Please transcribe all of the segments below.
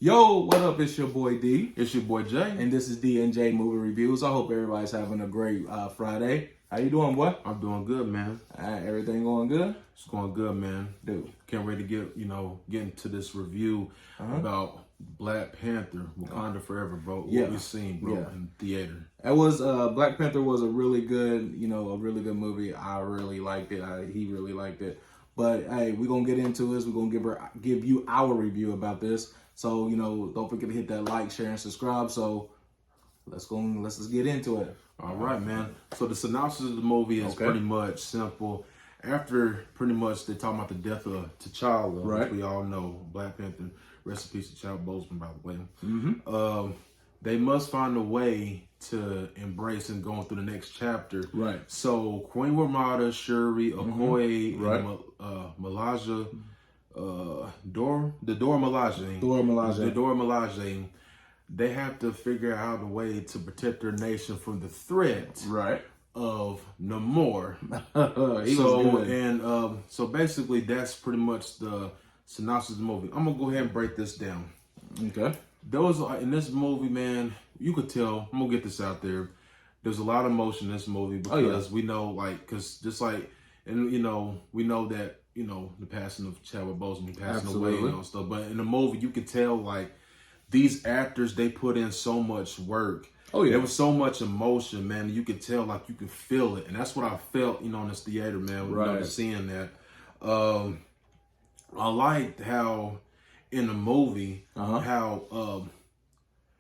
Yo, what up? It's your boy D. It's your boy Jay. And this is D and J Movie Reviews. I hope everybody's having a great Friday. How you doing, boy? I'm doing good, man. Everything going good? It's going good, man. Dude. Can't wait to get into this review about Black Panther, Wakanda Forever, bro. What we seen, bro, in theater. It was Black Panther was a really good, a really good movie. I really liked it. He really liked it. But hey, we're gonna get into this. We're gonna give you our review about this. So, don't forget to hit that like, share, and subscribe. So let's just get into it. All right, man. So the synopsis of the movie is pretty much simple. After pretty much they talk about the death of T'Challa, which we all know, Black Panther, rest in peace to Chadwick Boseman, by the way. They must find a way to embrace and go through the next chapter. Right. So Queen Ramonda, Shuri, Okoye, and Malaja, Dora Milaje, they have to figure out a way to protect their nation from the threat of Namor. So basically that's pretty much the synopsis of the movie. I'm gonna go ahead and break this down. Okay. In this movie, man, you could tell, I'm gonna get this out there, there's a lot of emotion in this movie because we know, we know that, the passing of Chadwick Boseman passing away and all stuff. But in the movie, you can tell, these actors, they put in so much work. There was so much emotion, man. You could tell, you could feel it. And that's what I felt, in this theater, man, seeing that. I liked how, in the movie, how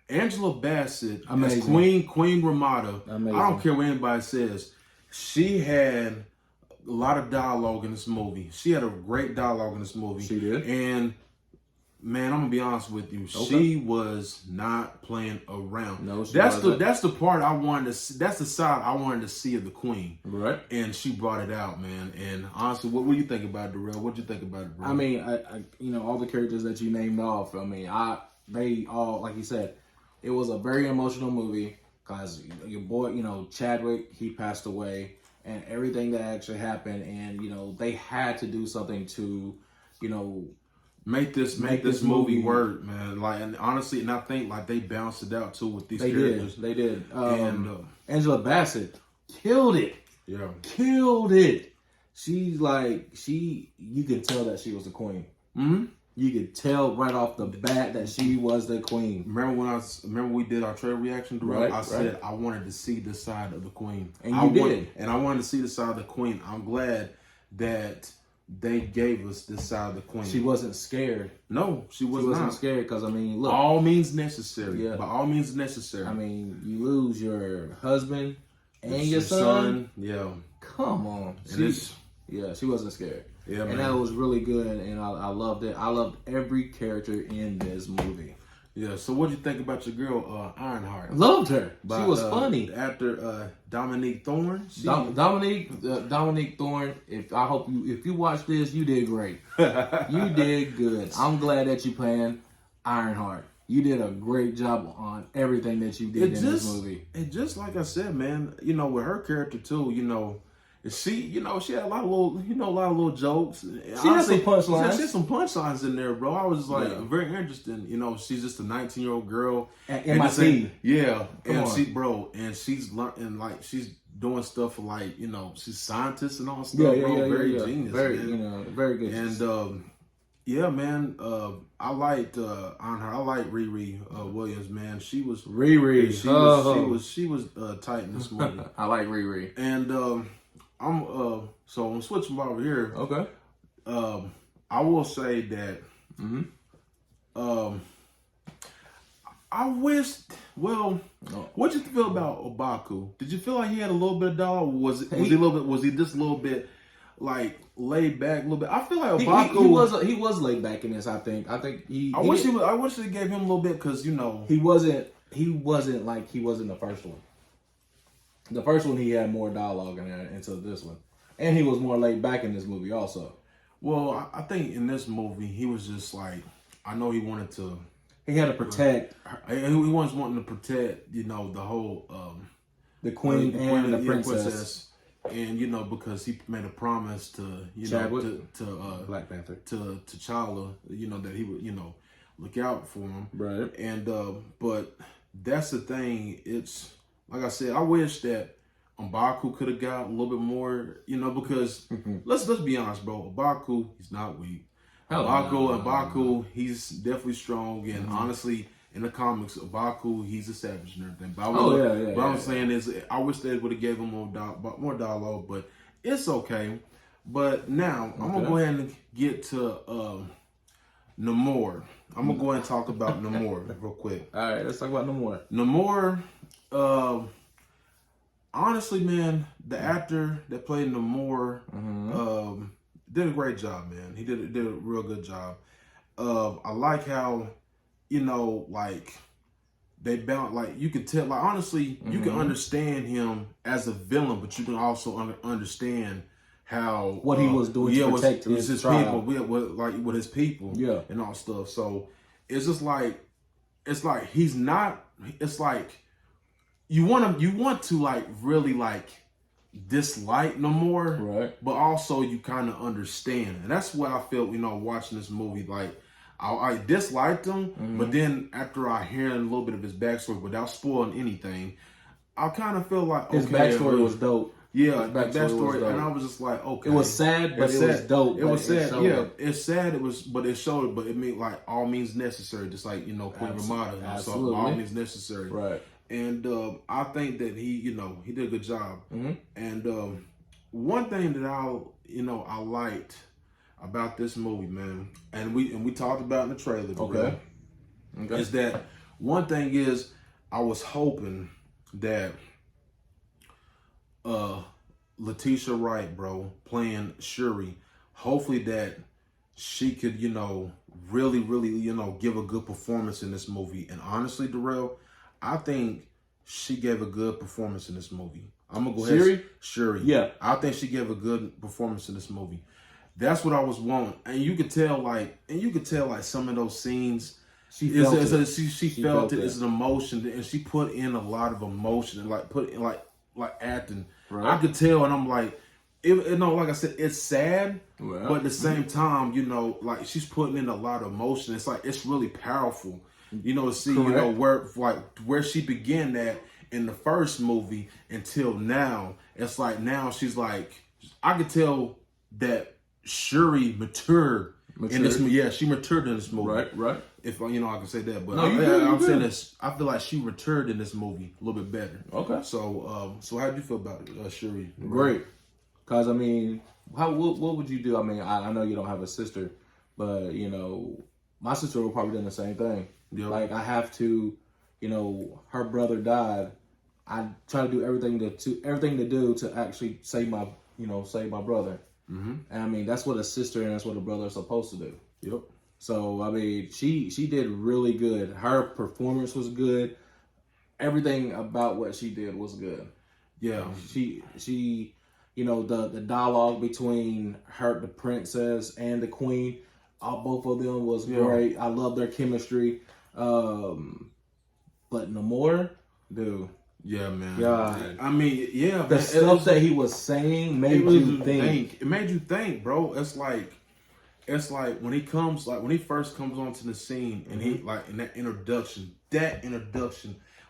Angela Bassett, as Queen Ramonda, I don't care what anybody says, she had a lot of dialogue in this movie. She had a great dialogue in this movie. She did. And man, I'm gonna be honest with you. She was not playing around. No, that's the part I wanted to see. That's the side I wanted to see of the Queen. Right. And she brought it out, man. And honestly, what do you think about Darrell? What do you think about it, bro? I mean, all the characters that you named off. I mean, they all, like you said, it was a very emotional movie because your boy, Chadwick, he passed away, and everything that actually happened, and they had to do something to, make this movie work, man. And honestly, and I think they balanced it out too with these characters. They did. And Angela Bassett killed it. Yeah, killed it. She's you could tell that she was the queen. You could tell right off the bat that she was the queen. Remember we did our trailer reaction? I said I wanted to see the side of the queen, and you did. And I wanted to see the side of the queen. I'm glad that they gave us this side of the queen. She wasn't scared. No, she wasn't not scared because, look. All means necessary. Yeah. By all means necessary. You lose your husband and your son. Yeah. Come on. She wasn't scared. Yeah, man. And that was really good, and I loved it. I loved every character in this movie. Yeah, so what did you think about your girl, Ironheart? Loved her. She was funny. After Dominique Thorne. Dominique Thorne, if you watch this, you did great. You did good. I'm glad that you playing Ironheart. You did a great job on everything that you did in this movie. And just like I said, man, with her character too, she had a lot of little jokes. She had some punchlines. She had some punchlines in there, bro. I was very interesting. She's just a 19-year-old girl. MIT. Yeah. She's learning, she's doing stuff for she's scientist and all stuff. Very genius. Very good. And yeah, man. I liked I like Riri Williams, man. She was Riri. She was tight in this movie. I like Riri. And so I'm switching over here. Okay. I will say that I wish. Well, what did you feel about Obaku? Did you feel like he had a little bit of dialogue? Was he just a little bit laid back a little bit? I feel like Obaku he was laid back in this. I think I wish they gave him a little bit because he wasn't like he was in the first one. The first one, he had more dialogue in there into this one. And he was more laid back in this movie also. Well, I think in this movie, he was just I know he wanted to... He had to protect... He was wanting to protect, the whole... the queen and the princess. And, because he made a promise to, to Black Panther. To T'Challa, that he would, look out for him. Right. And but that's the thing. It's like I said, I wish that M'Baku could have got a little bit more, because let's be honest, bro. M'Baku, he's not weak. M'Baku, he's definitely strong, and honestly, in the comics, M'Baku, he's established and everything. But what I'm saying is, I wish they would have gave him more dialogue, but it's okay. But now I'm gonna go ahead and get to Namor. I'm gonna go ahead and talk about Namor real quick. All right, let's talk about Namor. Namor, honestly, man, the actor that played Namor did a great job, man. He did a real good job. I like how, like they bound, like you could tell, like honestly, you can understand him as a villain, but you can also understand how what he was doing to protect his people, with his people, and all stuff. So it's just like he's not. It's like you want to like really like dislike Namor, right? But also you kind of understand, and that's what I felt. Watching this movie, like I disliked him, but then after I hear a little bit of his backstory without spoiling anything, I kind of feel like his backstory was dope. Yeah, the backstory, and I was just like, okay. It was sad, but it was dope. It was sad, it's sad. It was, but it showed. But it mean like all means necessary, just like Queen Ramada. So all means necessary, right? And I think that he did a good job. And one thing that I liked about this movie, man, and we talked about in the trailer, okay, is that one thing is I was hoping that Letitia Wright, bro, playing Shuri, hopefully that she could, really, give a good performance in this movie. And honestly, Darrell, I think she gave a good performance in this movie. I'm gonna go ahead. Shuri. Yeah. I think she gave a good performance in this movie. That's what I was wanting. And you could tell some of those scenes. She felt it. It's an emotion, and she put in a lot of emotion and like acting. Right. I could tell, and I'm like, like I said, it's sad, but at the same time, like she's putting in a lot of emotion. It's like it's really powerful, to see, where she began at in the first movie until now. It's like now she's like, I could tell that Shuri matured. In this, she matured in this movie. Right. If I can say that, but I'm saying this, I feel like she matured in this movie a little bit better. Okay. So, how did you feel about it, Shuri? Great. Cause I mean, what would you do? I mean, I know you don't have a sister, but my sister would probably do the same thing. Yep. Like I have to, her brother died. I try to do everything to do to actually save my brother. And I mean, that's what a sister and that's what a brother are supposed to do. Yep. So I mean, she did really good. Her performance was good. Everything about what she did was good. Yeah. She the dialogue between her, the princess, and the queen, both of them was great. I love their chemistry. But Namor, dude. Yeah, man. God. I mean, yeah. The stuff that he was saying made you think. It made you think, bro. It's like when he first comes onto the scene and he in that introduction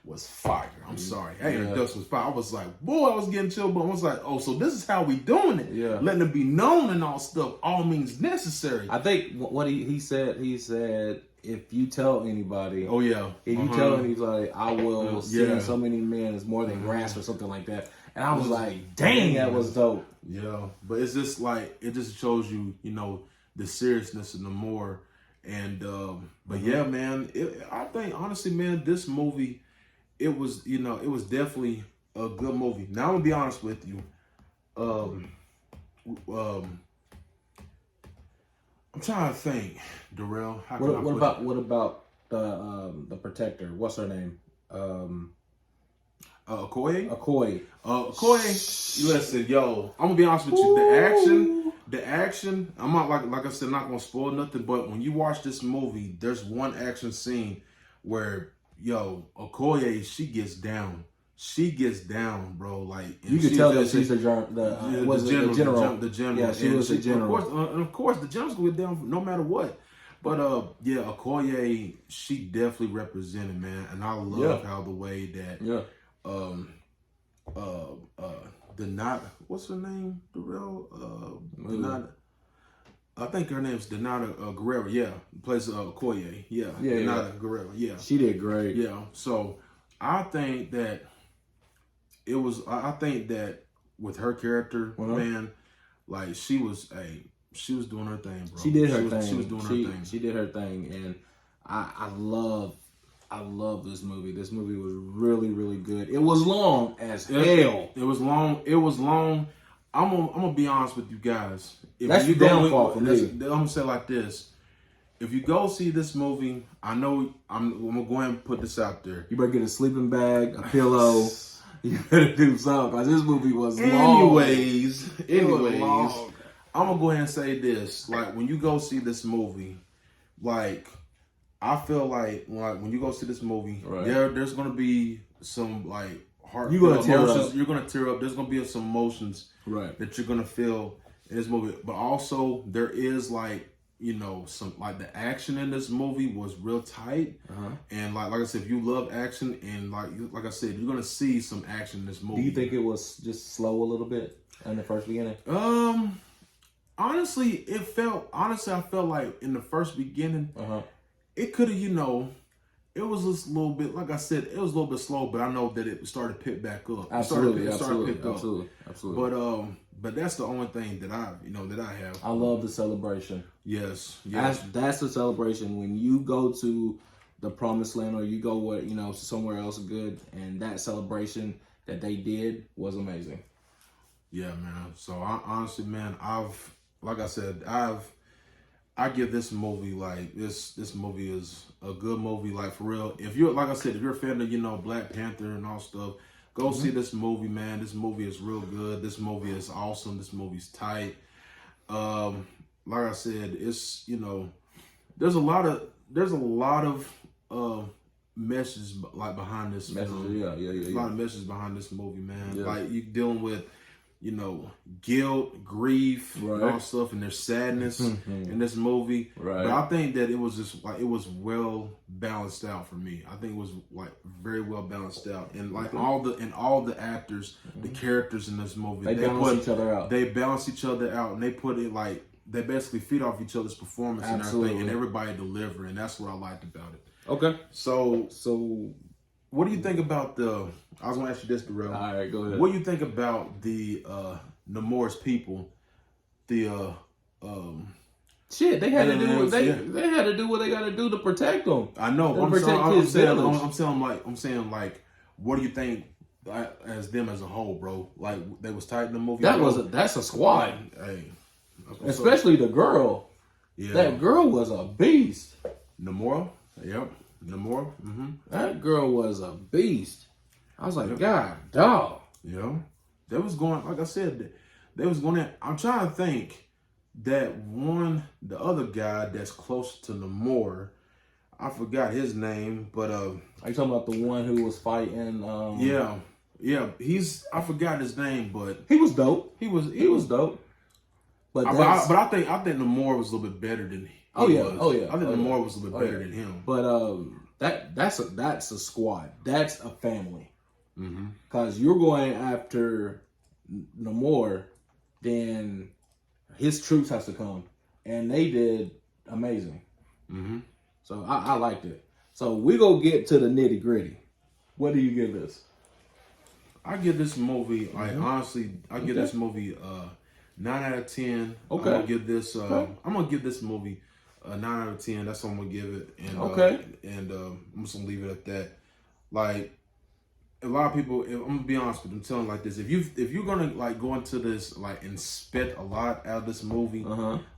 was fire. I'm sorry. That introduction was fire. I was like, boy, I was getting chill, but I was like, oh, so this is how we doing it. Yeah. Letting it be known and all stuff. All means necessary. I think what he said, if you tell anybody, if you tell anybody, I will send so many men as more than grass or something like that. And I was like, dang, that was dope. Yeah, but it's just like it just shows you, the seriousness of Namor, and but yeah, man, I think honestly, man, this movie, it was definitely a good movie. Now I'm gonna be honest with you, I'm trying to think, Darrell. What about the protector? What's her name? Okoye. Okoye. Listen, yo, I'm gonna be honest with you. The action. I'm not like I said, not gonna spoil nothing. But when you watch this movie, there's one action scene where Okoye, she gets down. She gets down, bro. Like you can tell that she's the general. The general. Yeah, she was the general. Of course, the general's gonna get down no matter what. But yeah, Okoye, she definitely represented, man, and I love how the way that what's her name? I think her name's Denata Guerrero. Yeah, plays Okoye. Denata Guerrero. Yeah, she did great. Yeah, so I think that it was. I think that with her character, man, like she was doing her thing, bro. She did her thing. She was doing her thing. She did her thing, and I love this movie. This movie was really, really good. It was long as hell. It was long. It was long. I'm gonna be honest with you guys. That's the downfall for me. I'm gonna say it like this. If you go see this movie, I'm gonna go ahead and put this out there. You better get a sleeping bag, a pillow. You better do something, because this movie was long. Anyways, I'm gonna go ahead and say this. Like, when you go see this movie, like, I feel like when you go see this movie, there's gonna be some like heart. You're gonna tear emotions. up. You're gonna tear up. There's gonna be some emotions that you're gonna feel in this movie. But also there is like, you know, some like the action in this movie was real tight. And like I said, if you love action and like I said, you're gonna see some action in this movie. Do you think it was just slow a little bit in the first beginning? Honestly, I felt like in the first beginning, it could have, you know, it was just a little bit, like I said, it was a little bit slow, but I know that it started to pick back up. Absolutely. But that's the only thing that I have. I love the celebration. Yes. That's the celebration when you go to the promised land or you go somewhere else good, and that celebration that they did was amazing. Yeah, man. So honestly, man, I give this movie like this movie is a good movie, like for real. If you're like I said, if you're a fan of, you know, Black Panther and all stuff, go see this movie, man. This movie is real good. This movie is awesome. This movie's tight. Like I said, it's, you know, there's a lot of messages like behind this film. Yeah. A lot of messages behind this movie, man. Yeah. Like you dealing with, you know, guilt, grief, and all stuff, and there's sadness in this movie. But I think that it was just like, it was well balanced out for me. I think it was like very well balanced out, and like all the actors, the characters in this movie, they balance each other out. They balance each other out, and they put it like they basically feed off each other's performance and everything, and everybody deliver, and that's what I liked about it. Okay, so what do you think about I was gonna ask you this, Darrell. All right, go ahead. What do you think about the Namor's people? The shit, they had to do what they had to do what they got to do to protect them. I know. I'm saying like, what do you think as them as a whole, bro? Like they was tight in the movie. That's a squad. Hey, especially the girl. Yeah, that girl was a beast. Namor. Yep. Namor. That girl was a beast. I was like, God, dog. Yeah. They was going, like I said, they was going in. I'm trying to think the other guy that's close to Namor, I forgot his name, but are you talking about the one who was fighting? Yeah. I forgot his name, but he was dope. He was dope. But I think Namor was a little bit better than he. I think Namor was a little bit better than him. But that's a squad. That's a family. Because you're going after Namor, then his troops has to come, and they did amazing. So I liked it. So we go get to the nitty gritty. What do you give this? I give this movie, like honestly, I give this movie 9 out of 10. Okay. I'm gonna give this movie a 9 out of 10. That's what I'm gonna give it. And I'm just gonna leave it at that. Like a lot of people, I'm gonna be honest with you, I'm telling you like this: if you're gonna like go into this like and spit a lot out of this movie,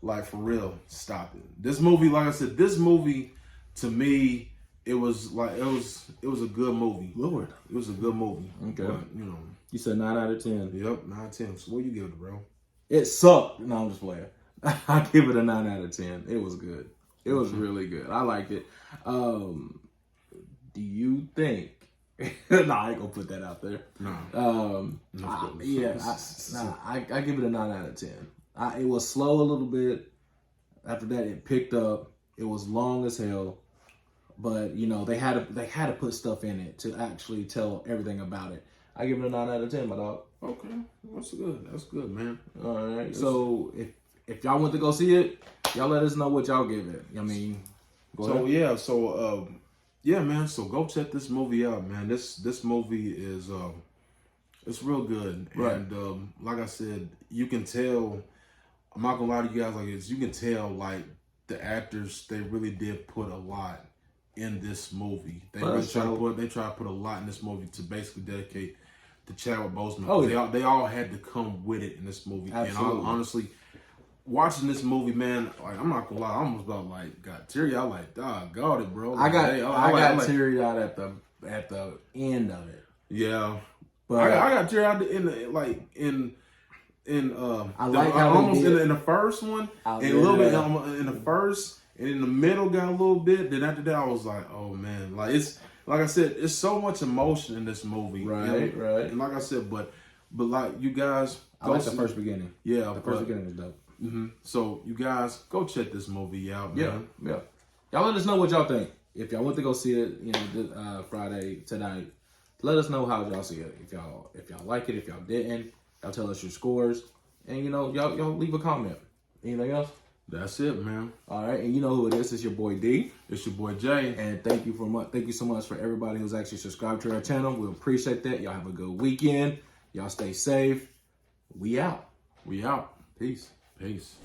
like for real, stop it. This movie, like I said, to me, it was a good movie. Lord, it was a good movie. Okay, but, you know, you said 9 out of 10. Yep, 9 out of 10. So what you give it, bro? It sucked. No, I'm just playing. I give it a 9 out of 10. It was good. It was really good. I liked it. Do you think? No, I ain't gonna put that out there. No. I give it a 9 out of 10. It was slow a little bit. After that, it picked up. It was long as hell, but you know they had to put stuff in it to actually tell everything about it. I give it a 9 out of 10, my dog. Okay, that's good. That's good, man. All right. So if y'all want to go see it, y'all let us know what y'all give it. I mean, yeah, man. So go check this movie out, man. This movie is it's real good, right. And like I said, you can tell. I'm not gonna lie to you guys like this. You can tell like the actors, they really did put a lot in this movie. They try to put a lot in this movie to basically dedicate to Chadwick Boseman. Oh, yeah. They all had to come with it in this movie. Absolutely. And honestly, watching this movie, man, like I'm not gonna lie, I almost got teary. I like, got it, bro. Like, I got teary out at the end of it. Yeah, but I got teary out in the first one, and a little bit in the first, and in the middle got a little bit. Then after that, I was like, oh man, like it's like I said, it's so much emotion in this movie, right? And like I said, but like you guys, I like the first beginning. Yeah, the first beginning was dope. Mm-hmm. So you guys go check this movie out, man. Yeah. Y'all let us know what y'all think. If y'all want to go see it, you know, Friday tonight, let us know how y'all see it. If y'all like it, if y'all didn't, y'all tell us your scores, and you know, y'all leave a comment. Anything else? That's it, man. All right, and you know who it is. It's your boy D. It's your boy Jay. And thank you so much for everybody who's actually subscribed to our channel. We appreciate that. Y'all have a good weekend. Y'all stay safe. We out. We out. Peace. Peace.